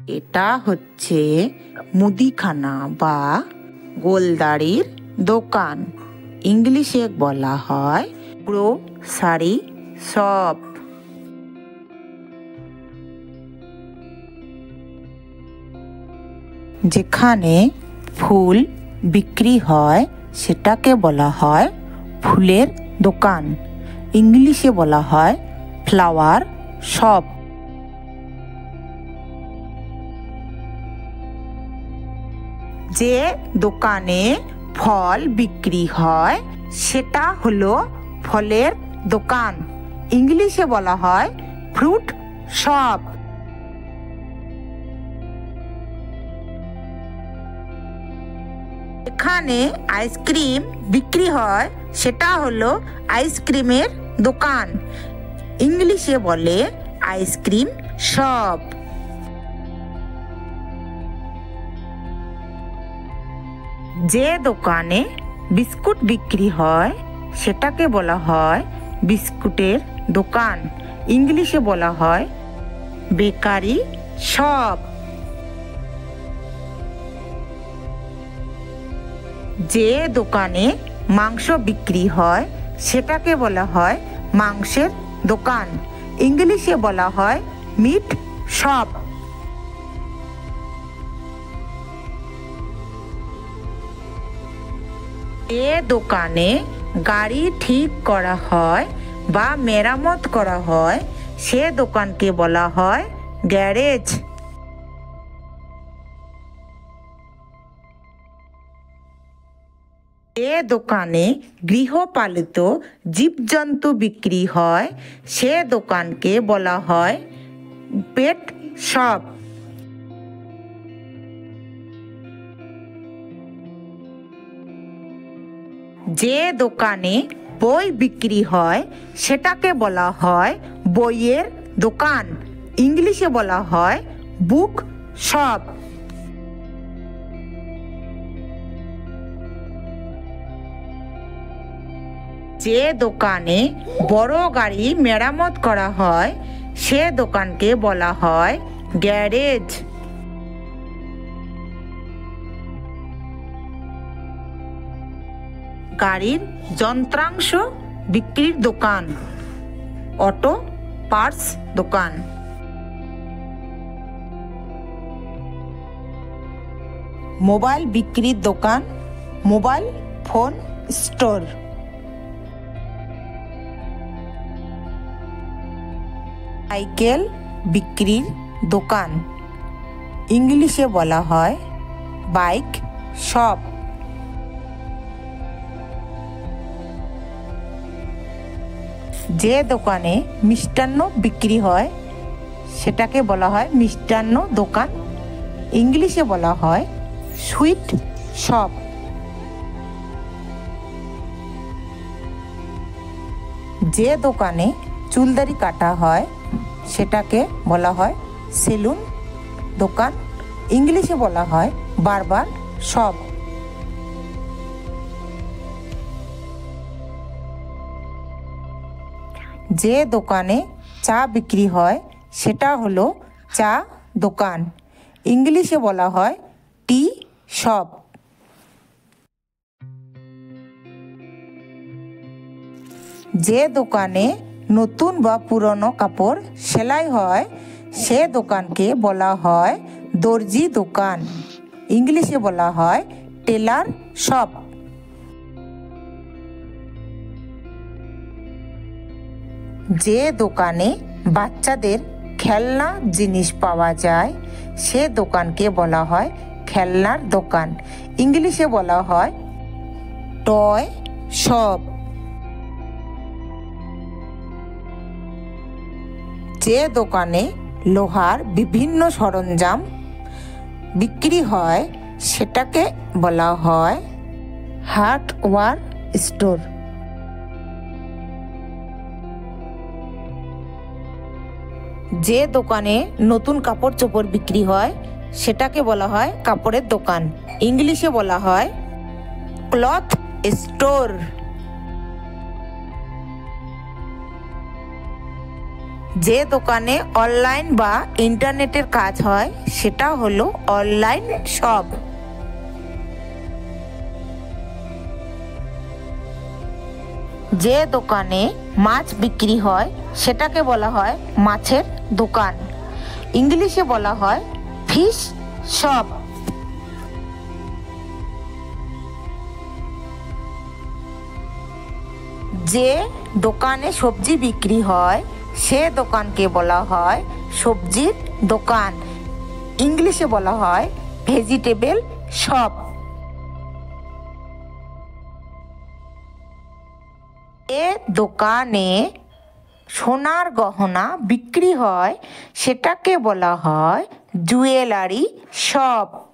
এটা হচ্ছে মুদিখানা বা গোলদারির দোকান। ইংলিশে বলা হয় গ্রোসারি শপ। যেখানে ফুল বিক্রি হয় সেটাকে বলা হয় ফুলের দোকান। ইংলিশে বলা হয় ফ্লাওয়ার শপ। যে দোকানে ফল বিক্রি হয় সেটা হলো ফলের দোকান। ইংলিশে বলা হয় ফ্রুট শপ। এখানে আইসক্রিম বিক্রি হয় সেটা হলো আইসক্রিমের দোকান। ইংলিশে বলে আইসক্রিম শপ। যে দোকানে বিস্কুট বিক্রি হয় সেটাকে বলা হয় বিস্কুটের দোকান। ইংলিশে বলা হয় বেকারি শপ। যে দোকানে মাংস বিক্রি হয় সেটাকে বলা হয় মাংসের দোকান। ইংলিশে বলা হয় মিট শপ। যে দোকানে গাড়ি ঠিক করা হয় বা মেরামত করা হয় সে দোকানকে বলা হয় গ্যারেজ। যে দোকানে গৃহপালিত জীবজন্তু বিক্রি হয় সে দোকানকে বলা হয় পেট শপ। যে দোকানে বই বিক্রি হয় সেটাকে বলা হয় বইয়ের দোকান। ইংলিশে বলা হয় বুক শপ। যে দোকানে বড় গাড়ি মেরামত করা হয় সে দোকানকে বলা হয় গ্যারেজ। গাড়ির যন্ত্রাংশ বিক্রির দোকান অটো পার্টস দোকান। মোবাইল বিক্রির দোকান মোবাইল ফোন স্টোর। সাইকেল বিক্রির দোকান। ইংলিশে বলা হয় বাইক শপ। যে দোকানে মিষ্টান্ন বিক্রি হয় সেটাকে বলা হয় মিষ্টান্ন দোকান। ইংলিশে বলা হয় সুইট শপ। যে দোকানে চুলদাড়ি কাটা হয় সেটাকে বলা হয় সেলুন দোকান। ইংলিশে বলা হয় বারবার শপ। যে দোকানে চা বিক্রি হয় সেটা হলো চা দোকান। ইংলিশে বলা হয় টি শপ। যে দোকানে নতুন বা পুরনো কাপড় সেলাই হয় সে দোকানকে বলা হয় দর্জি দোকান। ইংলিশে বলা হয় টেলার শপ। যে দোকানে বাচ্চাদের খেলনা জিনিস পাওয়া যায় সে দোকানকে বলা হয় খেলনার দোকান। ইংলিশে বলা হয় টয় শপ। যে দোকানে লোহার বিভিন্ন সরঞ্জাম বিক্রি হয় সেটাকে বলা হয় হার্ডওয়্যার স্টোর। যে দোকানে নতুন কাপড় চোপড় বিক্রি হয় সেটাকে বলা হয় কাপড়ের দোকান। ইংলিশে বলা হয় ক্লথ স্টোর। যে দোকানে অনলাইন বা ইন্টারনেটের কাজ হয় সেটা হলো অনলাইন শপ। যে দোকানে মাছ বিক্রি হয় সেটাকে বলা হয় মাছের দোকান। ইংলিশে বলা হয় ফিশ শপ। যে দোকানে সবজি বিক্রি হয় সে দোকানকে বলা হয় সবজির দোকান। ইংলিশে বলা হয় ভেজিটেবল শপ। যে দোকানে সোনার গহনা বিক্রি হয় সেটাকে বলা হয় জুয়েলারি শপ।